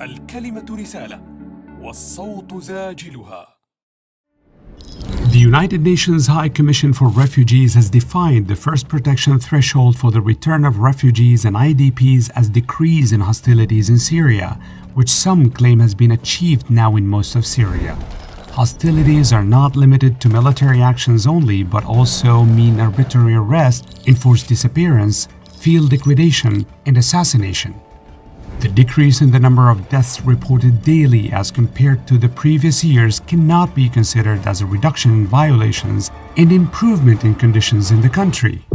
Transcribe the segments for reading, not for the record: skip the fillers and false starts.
الكلمة رسالة والصوت زاجلها. The United Nations High Commission for Refugees has defined the first protection threshold for the return of refugees and IDPs as decrease in hostilities in Syria, which some claim has been achieved now in most of Syria. Hostilities are not limited to military actions only, but also mean arbitrary arrest, enforced disappearance, field liquidation, and assassination. The decrease in the number of deaths reported daily as compared to the previous years cannot be considered as a reduction in violations and improvement in conditions in the country.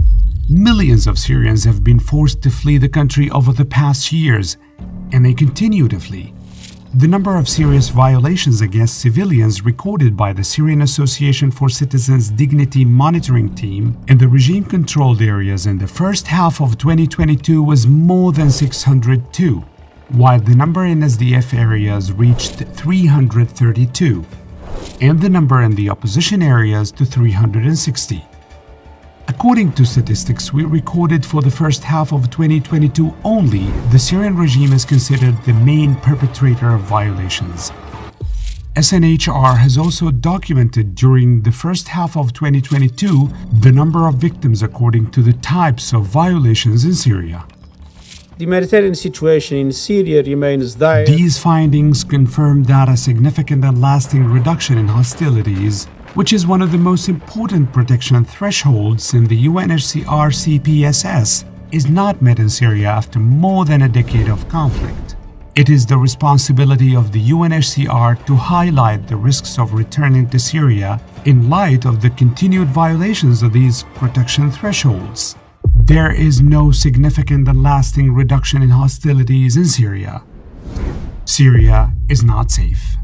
Millions of Syrians have been forced to flee the country over the past years, and they continue to flee. The number of serious violations against civilians recorded by the Syrian Association for Citizens Dignity Monitoring Team in the regime-controlled areas in the first half of 2022 was more than 602, while the number in SDF areas reached 332, and the number in the opposition areas to 360. According to statistics we recorded for the first half of 2022 only, the Syrian regime is considered the main perpetrator of violations. SNHR has also documented during the first half of 2022 the number of victims according to the types of violations in Syria. The humanitarian situation in Syria remains dire. These findings confirm that a significant and lasting reduction in hostilities, which is one of the most important protection thresholds in the UNHCR CPSS, is not met in Syria after more than a decade of conflict. It is the responsibility of the UNHCR to highlight the risks of returning to Syria in light of the continued violations of these protection thresholds. There is no significant and lasting reduction in hostilities in Syria. Syria is not safe.